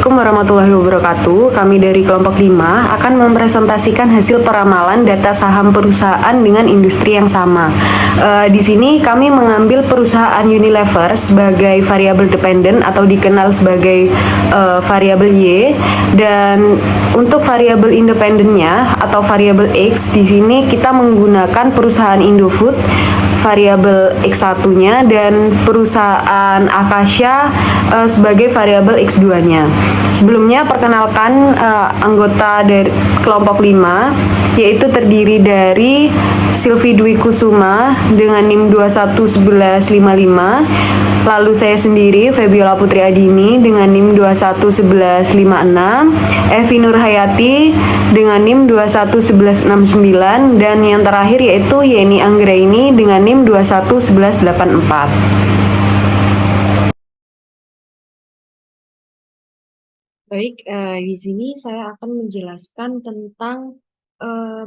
Assalamualaikum warahmatullahi wabarakatuh. Kami dari kelompok 5 akan mempresentasikan hasil peramalan data saham perusahaan dengan industri yang sama. Di sini kami mengambil perusahaan Unilever sebagai variabel dependent atau dikenal sebagai variabel Y, dan untuk variabel independennya atau variabel X di sini kita menggunakan perusahaan Indofood variabel X1-nya dan perusahaan Akasha sebagai variabel X2-nya. Sebelumnya perkenalkan anggota dari kelompok 5, yaitu terdiri dari Silvi Dwi Kusuma dengan NIM 211155, lalu saya sendiri Febiola Putri Adini dengan NIM 211156, Evi Nurhayati dengan NIM 211169, dan yang terakhir yaitu Yeni Anggraini dengan NIM 211184. Baik, di sini saya akan menjelaskan tentang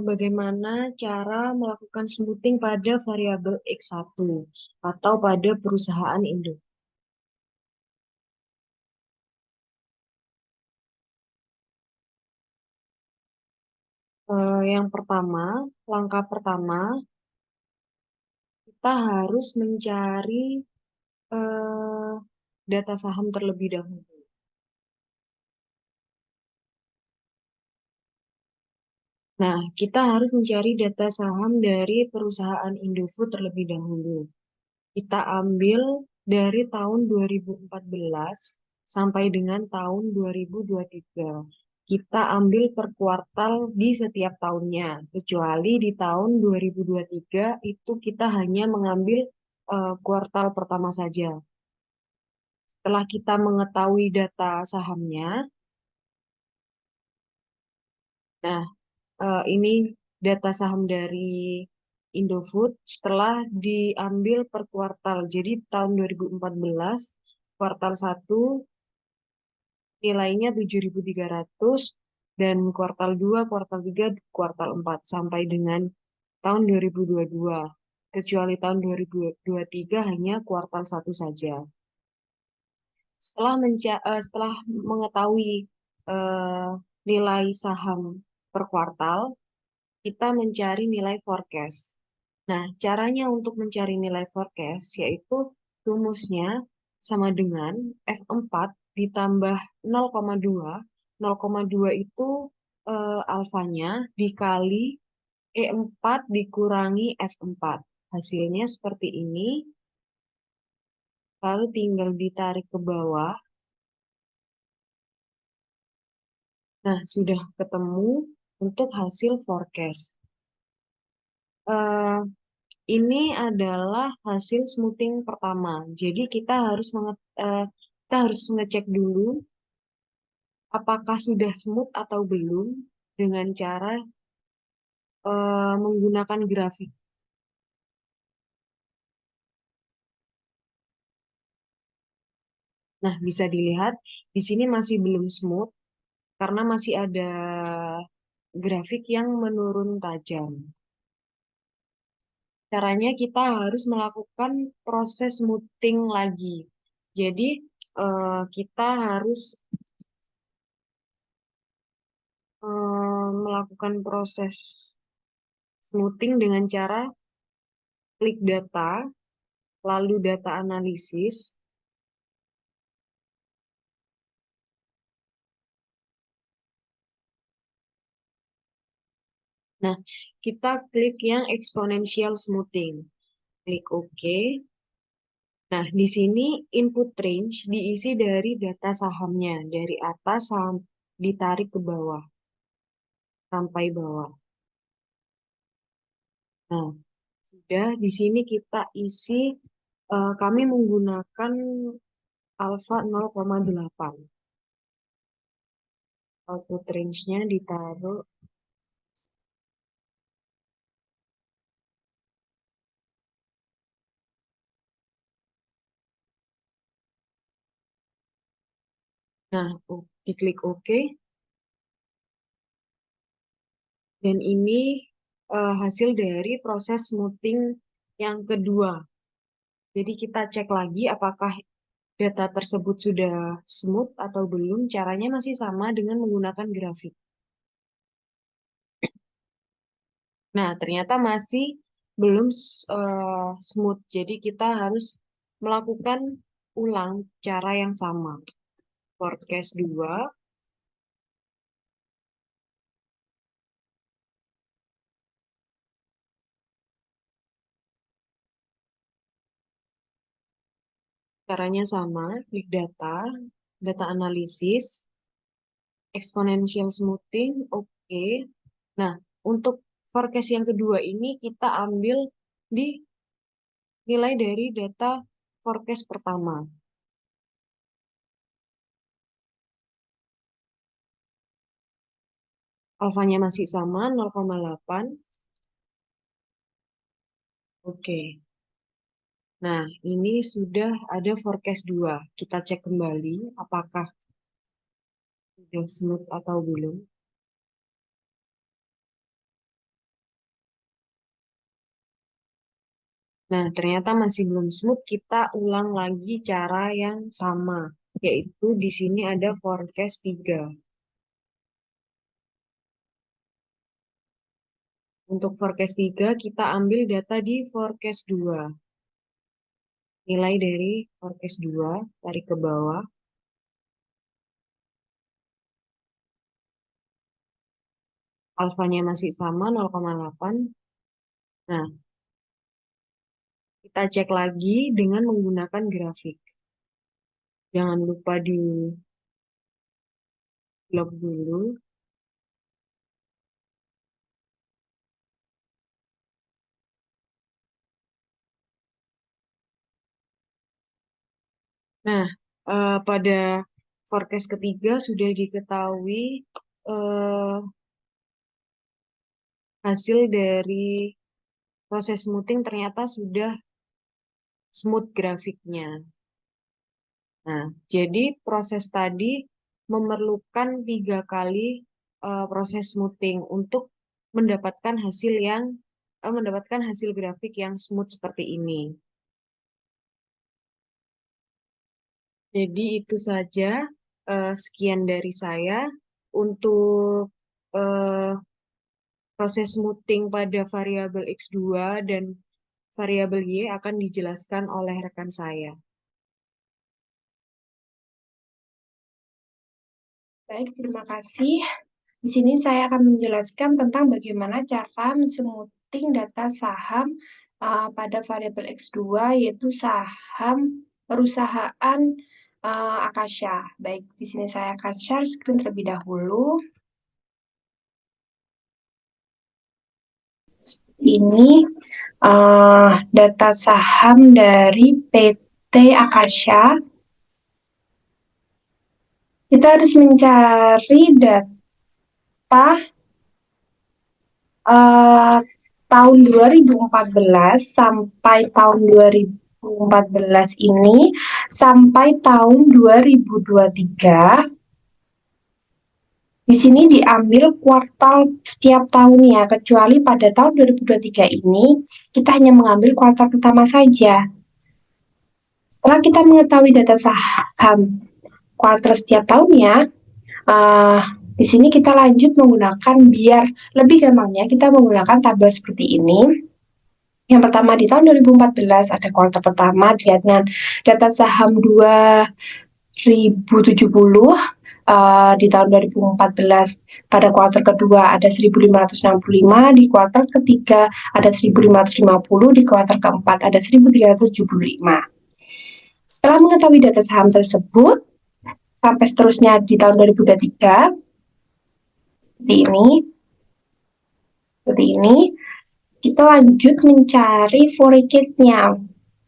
bagaimana cara melakukan smoothing pada variabel X1 atau pada perusahaan Indo. Yang pertama, langkah pertama, kita harus mencari eh, data saham terlebih dahulu. Nah, kita harus mencari data saham dari perusahaan Indofood terlebih dahulu. Kita ambil dari tahun 2014 sampai dengan tahun 2023. Kita ambil per kuartal di setiap tahunnya, kecuali di tahun 2023 itu kita hanya mengambil kuartal pertama saja. Setelah kita mengetahui data sahamnya, nah ini data saham dari Indofood setelah diambil per kuartal. Jadi tahun 2014 kuartal 1 nilainya 7.300 dan kuartal 2, kuartal 3, kuartal 4 sampai dengan tahun 2022. Kecuali tahun 2023 hanya kuartal 1 saja. Setelah mengetahui eh, nilai saham per kuartal, kita mencari nilai forecast. Nah, caranya untuk mencari nilai forecast yaitu rumusnya sama dengan F4 ditambah 0,2. 0,2 itu alfanya dikali E4 dikurangi F4. Hasilnya seperti ini. Lalu tinggal ditarik ke bawah. Nah, sudah ketemu untuk hasil forecast. Eh, Ini adalah hasil smoothing pertama. Jadi kita harus ngecek dulu apakah sudah smooth atau belum dengan cara menggunakan grafik. Nah, bisa dilihat di sini masih belum smooth karena masih ada grafik yang menurun tajam. Caranya kita harus melakukan proses smoothing lagi. Jadi kita harus melakukan proses smoothing dengan cara klik data, lalu data analisis. Nah, kita klik yang exponential smoothing. Klik OK. Nah, di sini input range diisi dari data sahamnya, dari atas ditarik ke bawah, sampai bawah. Nah, sudah di sini kita isi, kami menggunakan alpha 0,8. Output range-nya ditaruh. Nah, diklik OK. Dan ini hasil dari proses smoothing yang kedua. Jadi kita cek lagi apakah data tersebut sudah smooth atau belum, caranya masih sama dengan menggunakan grafik. Nah, ternyata masih belum smooth. Jadi kita harus melakukan ulang cara yang sama. Forecast 2, caranya sama, klik data, data analisis, exponential smoothing, oke. Nah, untuk forecast yang kedua ini kita ambil di nilai dari data forecast pertama. Alfanya masih sama, 0,8. Oke. Nah, ini sudah ada forecast 2. Kita cek kembali apakah sudah smooth atau belum. Nah, ternyata masih belum smooth. Kita ulang lagi cara yang sama, yaitu di sini ada forecast 3. Untuk forecast 3, kita ambil data di forecast 2. Nilai dari forecast 2, tarik ke bawah. Alfanya masih sama, 0,8. Nah, kita cek lagi dengan menggunakan grafik. Jangan lupa di log dulu. Nah, pada forecast ketiga sudah diketahui eh, hasil dari proses smoothing ternyata sudah smooth grafiknya. Nah, jadi proses tadi memerlukan 3 kali proses smoothing untuk mendapatkan mendapatkan hasil grafik yang smooth seperti ini. Jadi itu saja, sekian dari saya untuk eh, proses smoothing pada variabel X2 dan variabel Y akan dijelaskan oleh rekan saya. Baik, terima kasih. Di sini saya akan menjelaskan tentang bagaimana cara mensmoothing data saham pada variabel X2, yaitu saham perusahaan Akasha. Baik, di sini saya akan share screen terlebih dahulu. Ini data saham dari PT Akasha. Kita harus mencari data tahun 2014 sampai tahun 2014 ini sampai tahun 2023. Di sini diambil kuartal setiap tahunnya, kecuali pada tahun 2023 ini kita hanya mengambil kuartal pertama saja. Setelah kita mengetahui data saham kuartal setiap tahunnya, di sini kita lanjut menggunakan, biar lebih gampangnya, kita menggunakan tabel seperti ini. Yang pertama di tahun 2014 ada kuartal pertama, dilihat dengan data saham 2070. Di tahun 2014 pada kuartal kedua ada 1565, di kuartal ketiga ada 1550, di kuartal keempat ada 1375. Setelah mengetahui data saham tersebut, sampai seterusnya di tahun 2023, seperti ini, kita lanjut mencari forecast-nya.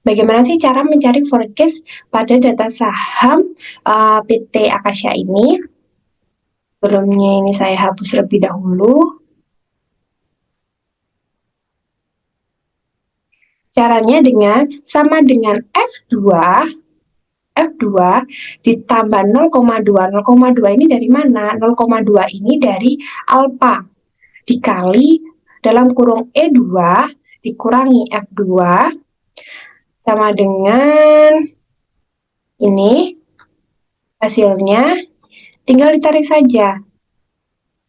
Bagaimana sih cara mencari forecast pada data saham PT Akasha ini? Sebelumnya ini saya hapus lebih dahulu. Caranya sama dengan F2 ditambah 0,2. 0,2 ini dari mana? 0,2 ini dari alfa dikali dalam kurung E2 dikurangi F2 sama dengan Ini hasilnya tinggal ditarik saja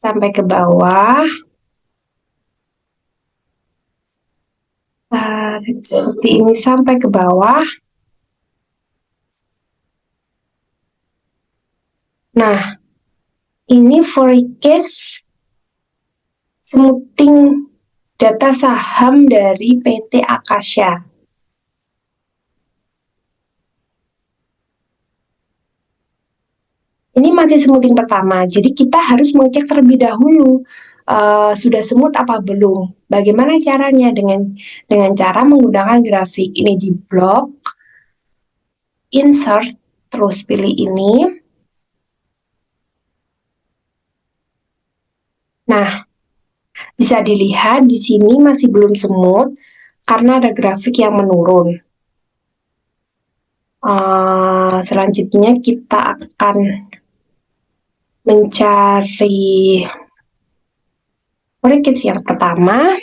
sampai ke bawah. Tarik seperti ini sampai ke bawah. Nah, ini forecast smoothing data saham dari PT Akasya. Ini masih smoothing pertama, jadi kita harus mengecek terlebih dahulu sudah smooth apa belum. Bagaimana caranya? Dengan cara menggunakan grafik. Ini di blok, insert, terus pilih ini. Nah, bisa dilihat di sini masih belum smooth karena ada grafik yang menurun. Selanjutnya kita akan mencari forecast yang pertama.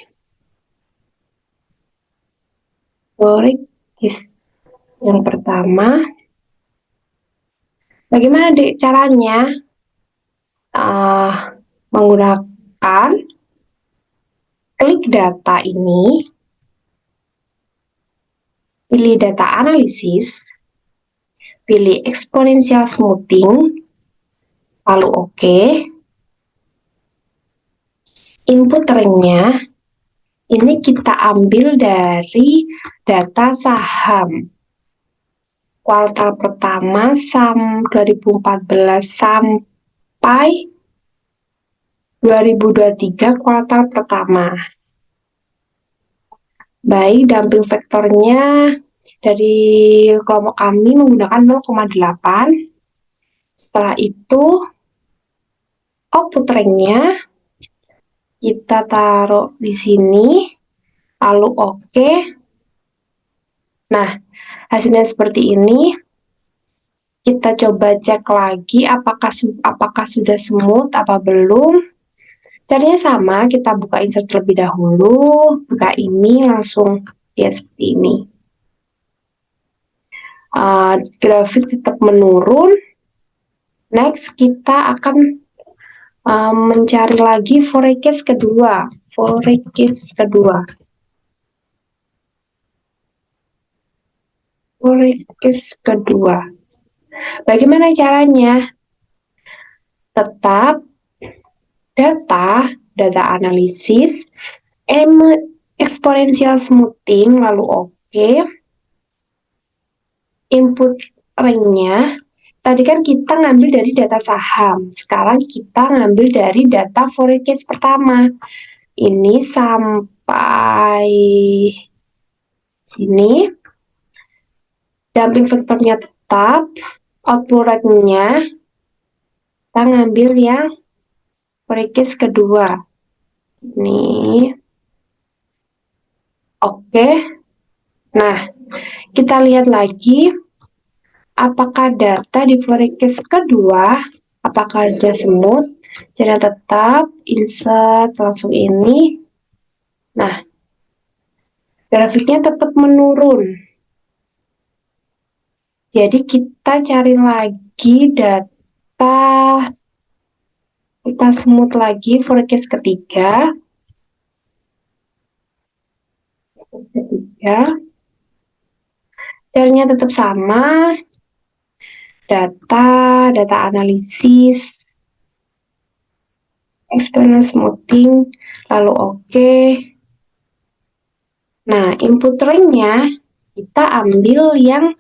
Forecast yang pertama. Bagaimana caranya? Menggunakan klik data ini, pilih data analisis, pilih exponential smoothing, lalu oke. Input range-nya ini kita ambil dari data saham kuartal pertama 2014 sampai 2023 kuartal pertama. Baik, dumping vektornya dari kelompok kami menggunakan 0,8. Setelah itu, output range-nya kita taruh di sini, lalu oke. Nah, hasilnya seperti ini. Kita coba cek lagi apakah sudah smooth apa belum. Caranya sama, kita buka insert terlebih dahulu, buka ini, langsung lihat seperti ini. Grafik tetap menurun. Next, kita akan mencari lagi forecast kedua. Forecast kedua. Bagaimana caranya? Tetap data analisis, exponential smoothing, lalu oke. Input range-nya, tadi kan kita ngambil dari data saham, sekarang kita ngambil dari data forecast pertama. Ini sampai sini, dumping vektornya tetap, output range-nya, kita ngambil yang forecast kedua. Ini, oke. Nah, kita lihat lagi apakah data di forecast kedua apakah sudah smooth. Jadi tetap insert langsung ini. Nah, grafiknya tetap menurun. Jadi kita cari lagi data, kita smooth lagi forecast ketiga. Caranya tetap sama, data analisis, exponential smoothing, lalu oke. Nah, input range-nya kita ambil yang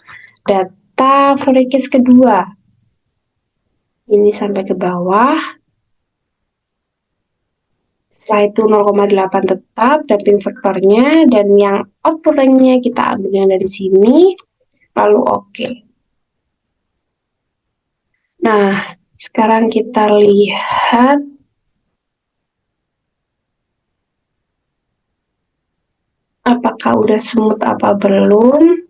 data forecast kedua. Ini sampai ke bawah. Setelah itu 0,8 tetap, dumping vektornya, dan yang output range-nya kita ambil yang dari sini, lalu oke. Nah, sekarang kita lihat apakah udah smooth apa belum.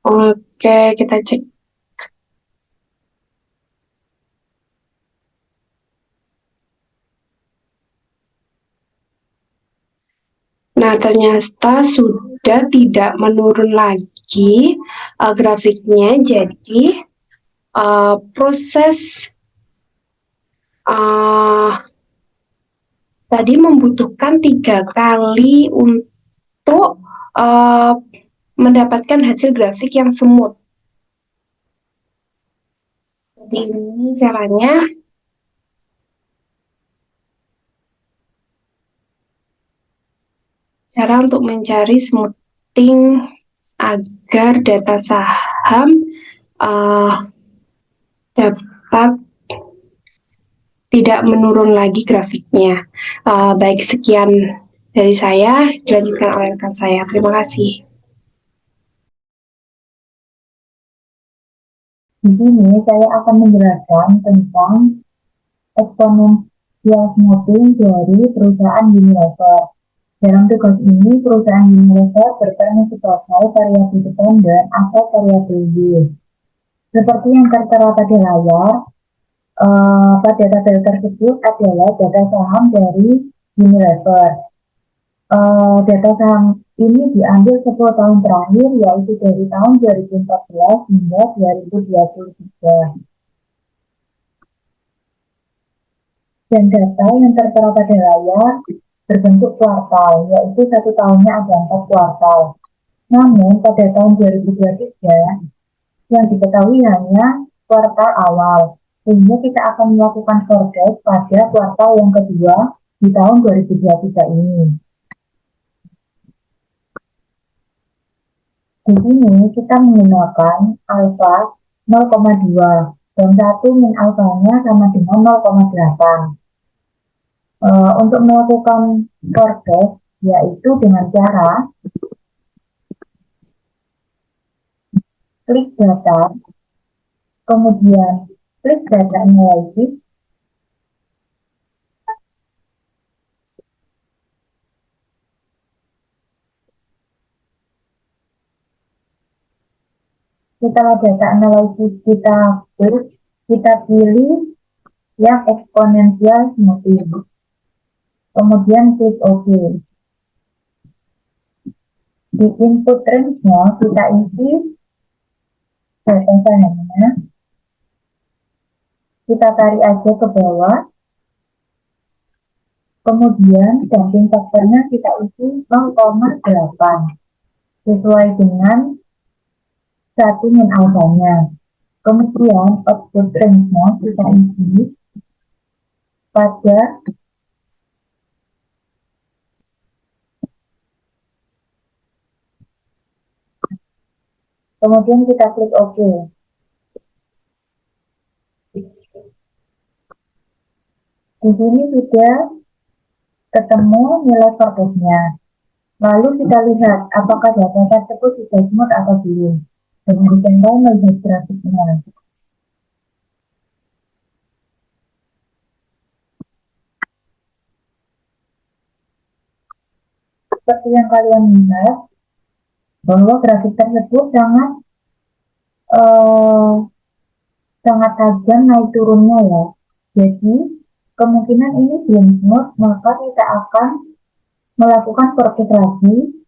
Oke, kita cek Nah, ternyata sudah tidak menurun lagi grafiknya. Jadi, proses tadi membutuhkan 3 kali untuk mendapatkan hasil grafik yang smooth. Jadi ini caranya. Cara untuk mencari smoothing agar data saham dapat tidak menurun lagi grafiknya. Baik, sekian dari saya, dilanjutkan oleh rekan saya. Terima kasih. Di sini saya akan menjelaskan tentang exponential smoothing dari perusahaan Unilever. Dalam tugas ini, perusahaan Unilever berperan sebagai variabel dependen atau variabel Y. Seperti yang tertera pada layar, pada tabel tersebut adalah data saham dari Unilever. Data saham ini diambil 10 tahun terakhir, yaitu dari tahun 2014 hingga 2023. Dan data yang tertera pada layar berbentuk kuartal, yaitu satu tahunnya ada 4 kuartal. Namun pada tahun 2023 yang diketahui hanya kuartal awal, sehingga kita akan melakukan forecast pada kuartal yang kedua di tahun 2023 ini. Di sini kita menggunakan alfa 0,2 dan 1 min alfanya sama dengan 0,8. Untuk melakukan forecast yaitu dengan cara klik data, kemudian klik data analysis, setelah data analysis kita klik, kita pilih yang exponential smoothing, kemudian klik OK. Di input range-nya kita isi data sahamnya, kita tarik aja ke bawah, kemudian damping faktornya kita isi 0,8 sesuai dengan 1 min alfanya. Kemudian output range-nya kita isi pada kemudian kita klik OK. Di sini sudah ketemu nilai forecast-nya. Lalu kita lihat apakah data tersebut sudah smooth atau belum. Dengan cara melihat grafiknya. Seperti yang kalian lihat, bahwa grafik tersebut sangat tajam naik turunnya ya. Jadi kemungkinan ini belum smooth, maka kita akan melakukan forecast lagi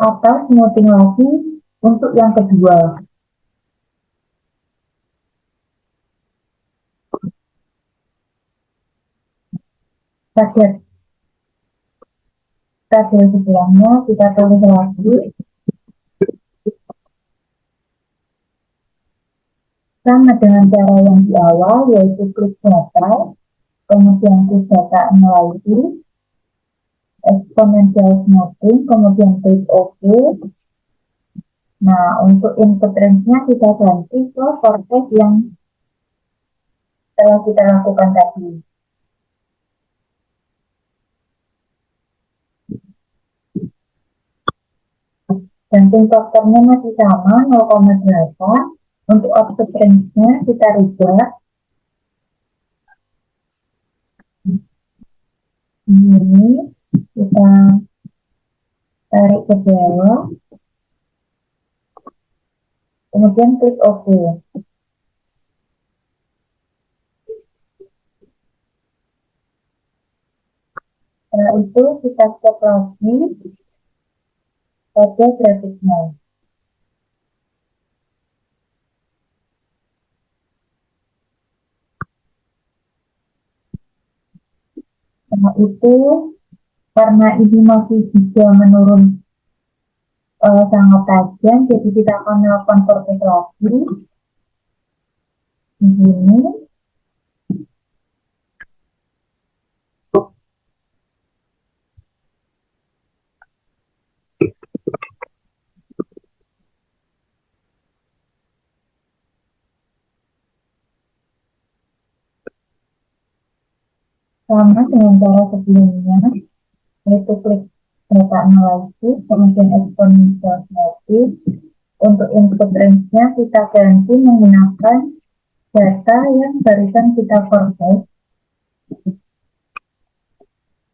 atau smoothing lagi untuk yang kedua. Pada tabel sebelumnya kita tulis lagi sama dengan cara yang di awal, yaitu klik data, kemudian klik data analysis, exponential smoothing, kemudian klik OK. Nah, untuk input range-nya kita ganti ke forecast yang telah kita lakukan tadi. Damping faktornya masih sama 0,8. Untuk output range-nya kita rubah. Ini kita tarik ke bawah. Kemudian klik OK. Setelah Setelah itu kita cek lagi pada grafiknya. Setelah itu, karena ini masih juga menurun sangat tajam, jadi kita akan melakukan kortek lagi di sini. Sama dengan cara sebelumnya, yaitu klik data analisis, kemudian exponential matrix. Untuk input range-nya kita ganti menggunakan data yang barusan kita kortek.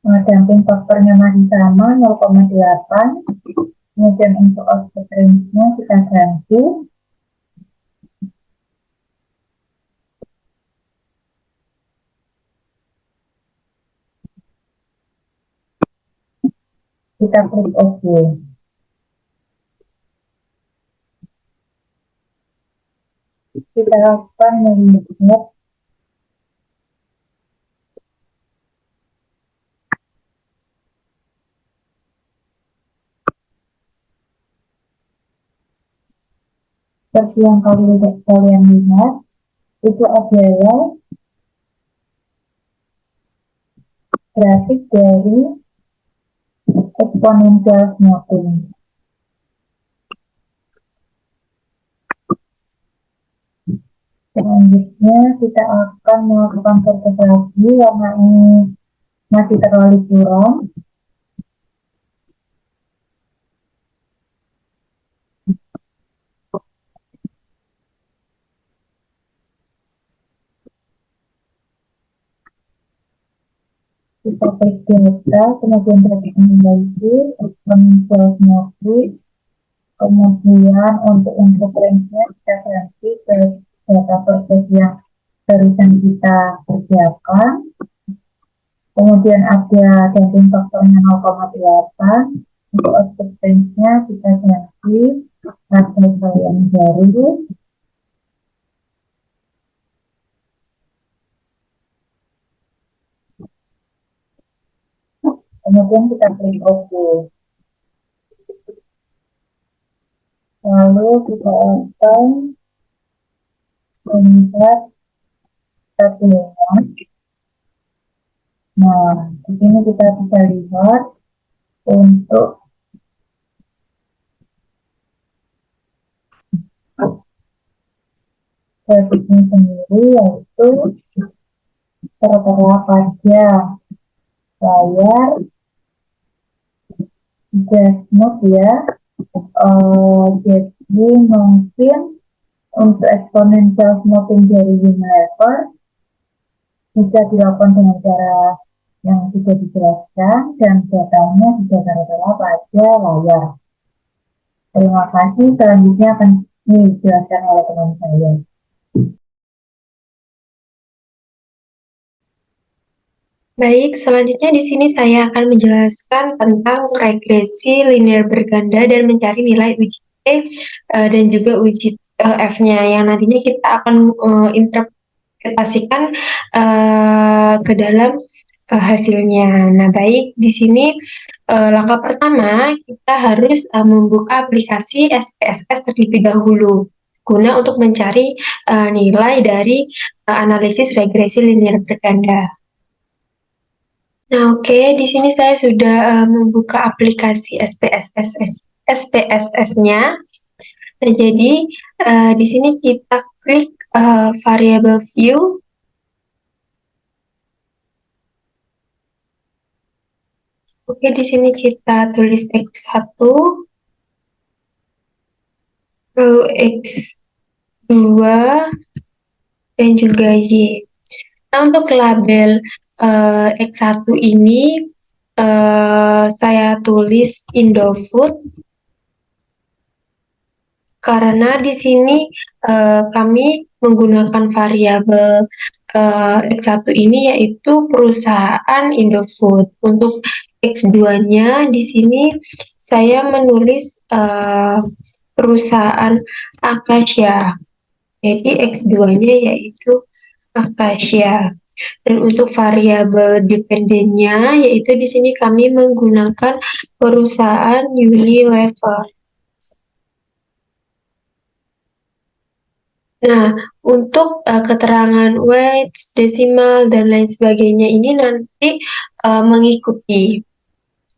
Damping faktornya masih sama 0,8. Kemudian untuk output range-nya kita ganti. Kita klik OK. Kita akan melihat seperti yang kalian lihat, itu adalah grafik dari exponential smoothing. Selanjutnya kita akan melakukan kortek lagi, warna ini masih terlalu curam. Kita klik data, kemudian grafik analisis, exponential smoothing. Kemudian untuk input range-nya kita ganti ke data proses yang barusan kita kerjakan. Kemudian ada damping faktornya 0,8. Untuk output range-nya kita ganti pada yang baru. Kemudian kita klik OK. Lalu kita akan melihat tabelnya. Nah, di sini kita bisa lihat untuk grafiknya sendiri, yaitu tertera pada layar dashboard ya. Jadi mungkin untuk exponential smoothing dari Unilever bisa dilakukan dengan cara yang sudah dijelaskan dan datanya juga tertera pada layar. Terima kasih. Selanjutnya akan dijelaskan oleh teman saya. Baik, selanjutnya di sini saya akan menjelaskan tentang regresi linear berganda dan mencari nilai uji T dan juga uji F-nya yang nantinya kita akan interpretasikan ke dalam hasilnya. Nah, baik, di sini langkah pertama kita harus membuka aplikasi SPSS terlebih dahulu guna untuk mencari nilai dari analisis regresi linear berganda. Nah, oke, di sini saya sudah membuka aplikasi SPSS-nya. Nah, jadi di sini kita klik variable view. Oke, di sini kita tulis X1, lalu X2, dan juga Y. Nah, untuk label X1 ini saya tulis Indofood karena di sini kami menggunakan variabel X1 ini yaitu perusahaan Indofood. Untuk X2-nya di sini saya menulis perusahaan Acacia. Jadi X2-nya yaitu Acacia. Dan untuk variabel dependennya yaitu di sini kami menggunakan perusahaan Unilever. Nah, untuk keterangan weight, desimal, dan lain sebagainya ini nanti mengikuti.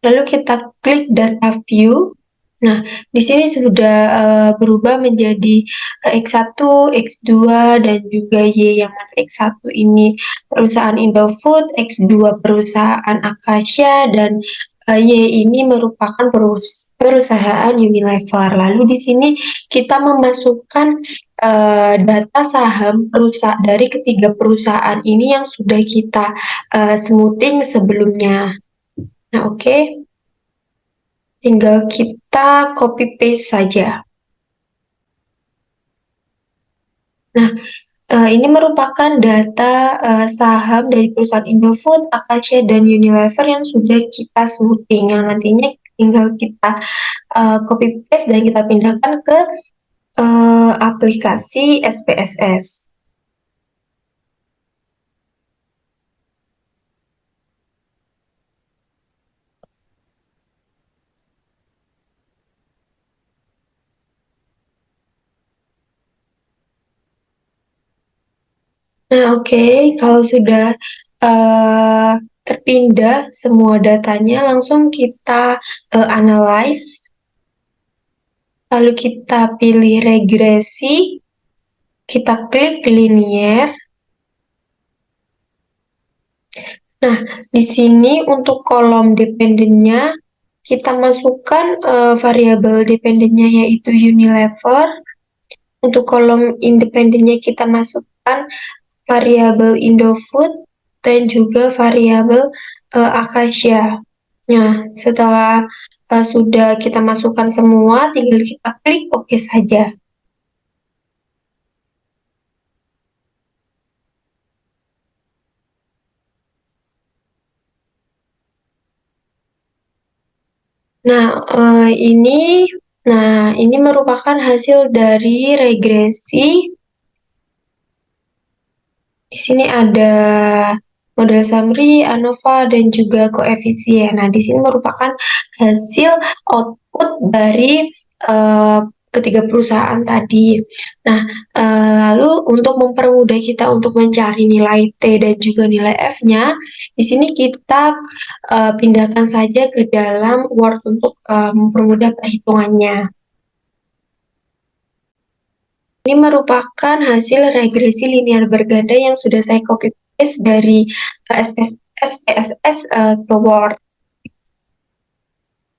Lalu kita klik data view. Nah, di sini sudah berubah menjadi X1, X2, dan juga Y yang mana X1 ini perusahaan Indofood, X2 perusahaan Acacia, dan Y ini merupakan perusahaan Unilever. Lalu di sini kita memasukkan data saham dari ketiga perusahaan ini yang sudah kita smoothing sebelumnya. Nah, oke. Tinggal kita copy paste saja. Nah, ini merupakan data saham dari perusahaan Indofood, Acacia, dan Unilever yang sudah kita smoothing. Yang nantinya tinggal kita copy paste dan kita pindahkan ke aplikasi SPSS. Nah, oke, kalau sudah terpindah semua datanya, langsung kita analyze. Lalu kita pilih regresi, kita klik linear. Nah, di sini untuk kolom dependennya, kita masukkan variabel dependennya yaitu Unilever. Untuk kolom independennya kita masukkan variabel Indofood dan juga variabel Acacia. Nah, setelah sudah kita masukkan semua, tinggal kita klik OK saja. Nah, ini merupakan hasil dari regresi. Di sini ada model summary, ANOVA, dan juga koefisien. Nah, di sini merupakan hasil output dari ketiga perusahaan tadi. Nah, lalu untuk mempermudah kita untuk mencari nilai T dan juga nilai F-nya, di sini kita pindahkan saja ke dalam Word untuk mempermudah perhitungannya. Ini merupakan hasil regresi linear berganda yang sudah saya copy paste dari SPSS ke Word.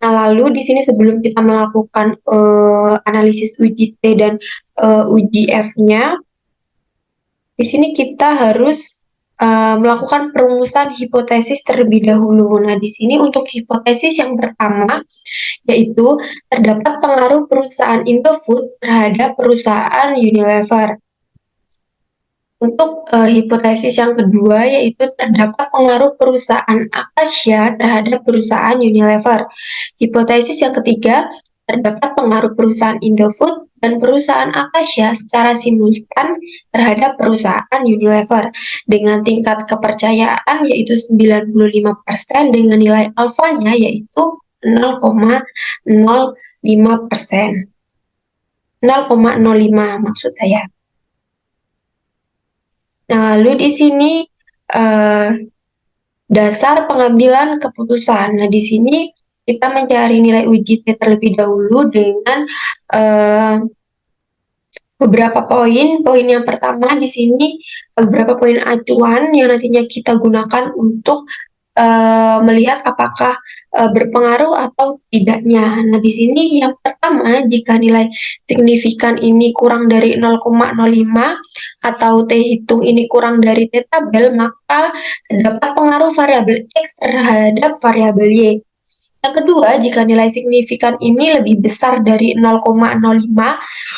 Nah, lalu di sini sebelum kita melakukan analisis uji T dan uji F-nya, di sini kita harus melakukan perumusan hipotesis terlebih dahulu. Nah, di sini untuk hipotesis yang pertama, yaitu terdapat pengaruh perusahaan Indofood terhadap perusahaan Unilever. Untuk hipotesis yang kedua, yaitu terdapat pengaruh perusahaan Acacia terhadap perusahaan Unilever. Hipotesis yang ketiga, terdapat pengaruh perusahaan Indofood dan perusahaan Acacia secara simultan terhadap perusahaan Unilever dengan tingkat kepercayaan yaitu 95% dengan nilai alfanya yaitu 0,05%. 0,05 maksud saya. Nah, lalu di sini dasar pengambilan keputusan. Nah, di sini kita mencari nilai uji T terlebih dahulu dengan beberapa poin. Poin yang pertama di sini beberapa poin acuan yang nantinya kita gunakan untuk melihat apakah berpengaruh atau tidaknya. Nah, di sini yang pertama, jika nilai signifikan ini kurang dari 0,05 atau T hitung ini kurang dari T tabel, maka terdapat pengaruh variabel X terhadap variabel Y. Yang kedua, jika nilai signifikan ini lebih besar dari 0,05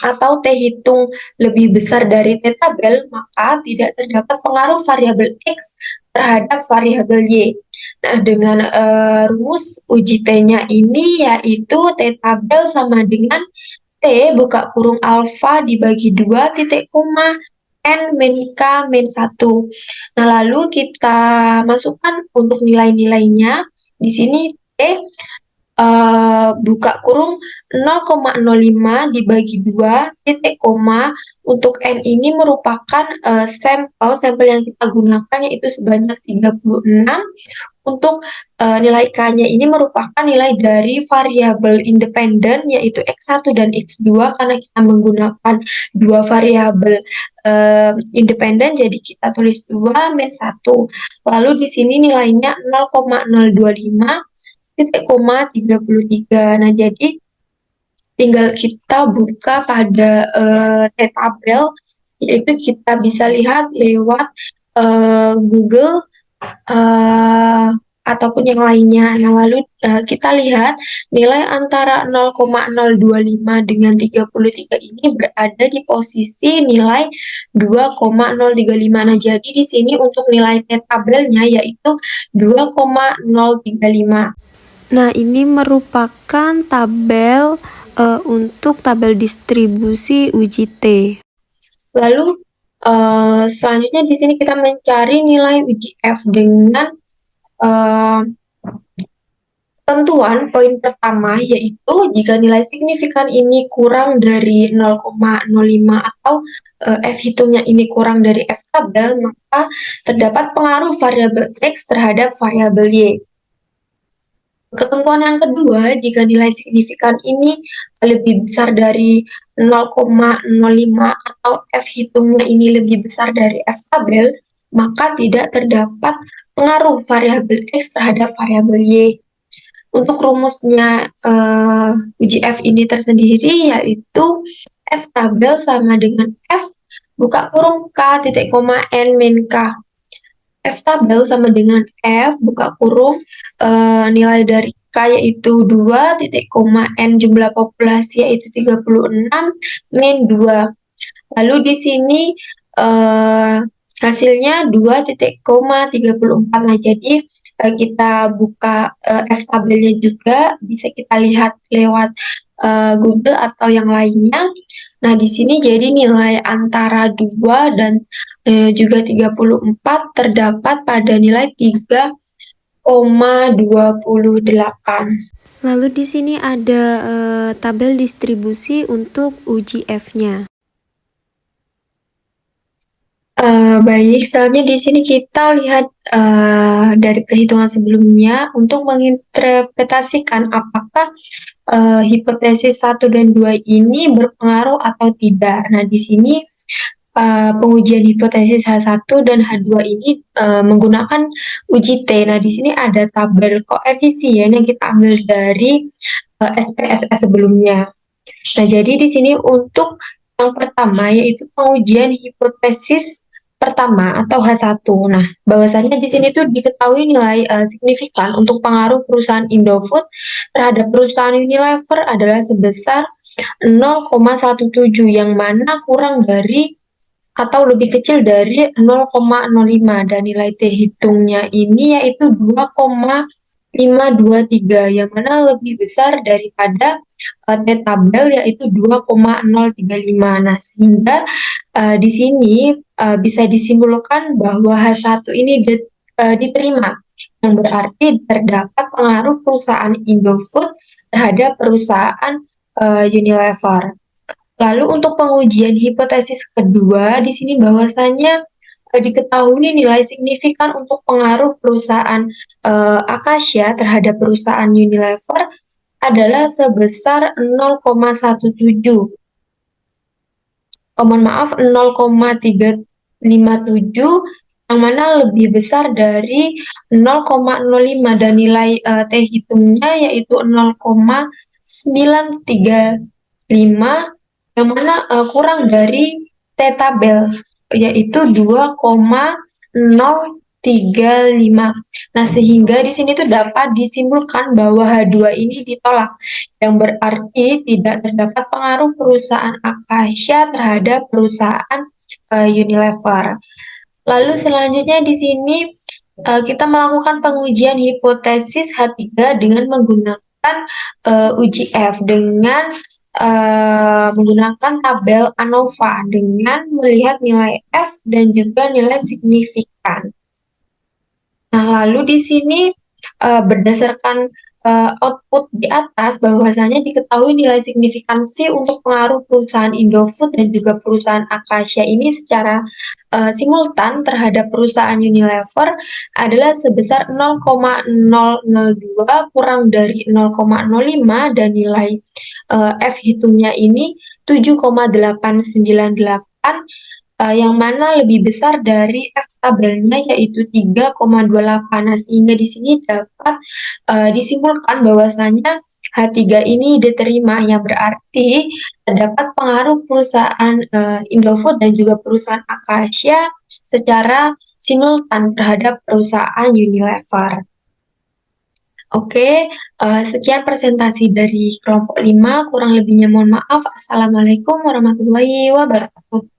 atau T hitung lebih besar dari T tabel, maka tidak terdapat pengaruh variabel X terhadap variabel Y. Nah, dengan rumus uji T-nya ini yaitu T tabel sama dengan T buka kurung alfa dibagi 2 titik koma N min K min 1. Nah, lalu kita masukkan untuk nilai-nilainya. Di sini T buka kurung 0,05 dibagi 2 titik koma untuk N ini merupakan sampel yang kita gunakan yaitu sebanyak 36. Untuk nilai K-nya ini merupakan nilai dari variabel independen yaitu X1 dan X2 karena kita menggunakan dua variabel independen jadi kita tulis 2 min 1. Lalu di sini nilainya 0,025 titik koma 33. Nah, jadi tinggal kita buka pada T tabel, yaitu kita bisa lihat lewat Google ataupun yang lainnya. Nah, lalu kita lihat nilai antara 0,025 dengan 33 ini berada di posisi nilai 2,035. Nah, jadi di sini untuk nilai T tabelnya yaitu 2,035. Nah, ini merupakan tabel untuk tabel distribusi uji T. Lalu selanjutnya di sini kita mencari nilai uji F dengan ketentuan poin pertama yaitu jika nilai signifikan ini kurang dari 0,05 atau F hitungnya ini kurang dari F tabel, maka terdapat pengaruh variabel X terhadap variabel Y. Ketentuan yang kedua, jika nilai signifikan ini lebih besar dari 0,05 atau F hitungnya ini lebih besar dari F tabel, maka tidak terdapat pengaruh variabel X terhadap variabel Y. Untuk rumusnya uji F ini tersendiri yaitu F tabel sama dengan F buka kurung K titik koma N min K. F tabel sama dengan F buka kurung nilai dari K yaitu 2 titik koma N jumlah populasi yaitu 36 min 2. Lalu di sini hasilnya 2 titik koma 34. Nah, jadi kita buka F tabelnya juga bisa kita lihat lewat Google atau yang lainnya. Nah, di sini jadi nilai antara 2 dan juga 34 terdapat pada nilai 3,28. Lalu di sini ada tabel distribusi untuk uji F-nya. Baik, selanjutnya di sini kita lihat dari perhitungan sebelumnya untuk menginterpretasikan apakah hipotesis 1 dan 2 ini berpengaruh atau tidak. Nah, di sini pengujian hipotesis H1 dan H2 ini menggunakan uji T. Nah, di sini ada tabel koefisien yang kita ambil dari SPSS sebelumnya. Nah, jadi di sini untuk yang pertama yaitu pengujian hipotesis pertama atau H1. Nah, bahwasannya di sini tuh diketahui nilai signifikan untuk pengaruh perusahaan Indofood terhadap perusahaan Unilever adalah sebesar 0,17 yang mana kurang dari atau lebih kecil dari 0,05 dan nilai T hitungnya ini yaitu 2,523 yang mana lebih besar daripada T tabel yaitu 2,035. Nah, sehingga di sini bisa disimpulkan bahwa H1 ini diterima, yang berarti terdapat pengaruh perusahaan Indofood terhadap perusahaan Unilever. Lalu untuk pengujian hipotesis kedua, di sini bahwasanya diketahui nilai signifikan untuk pengaruh perusahaan Acacia terhadap perusahaan Unilever adalah sebesar 0,17. Mohon maaf, 0,357 yang mana lebih besar dari 0,05 dan nilai T hitungnya yaitu 0,935 yang mana kurang dari T tabel yaitu 2,0 35. Nah, sehingga di sini tuh dapat disimpulkan bahwa H2 ini ditolak, yang berarti tidak terdapat pengaruh perusahaan Acacia terhadap perusahaan Unilever. Lalu selanjutnya di sini kita melakukan pengujian hipotesis H3 dengan menggunakan uji F dengan menggunakan tabel ANOVA dengan melihat nilai F dan juga nilai signifikan. Nah, lalu di sini berdasarkan output di atas bahwasanya diketahui nilai signifikansi untuk pengaruh perusahaan Indofood dan juga perusahaan Acacia ini secara simultan terhadap perusahaan Unilever adalah sebesar 0,002 kurang dari 0,05 dan nilai F hitungnya ini 7,898 yang mana lebih besar dari F tabelnya yaitu 3,28. Nah, sehingga di sini dapat disimpulkan bahwasanya H3 ini diterima, yang berarti terdapat pengaruh perusahaan Indofood dan juga perusahaan Acacia secara simultan terhadap perusahaan Unilever. Oke, sekian presentasi dari kelompok 5, kurang lebihnya mohon maaf. Assalamualaikum warahmatullahi wabarakatuh.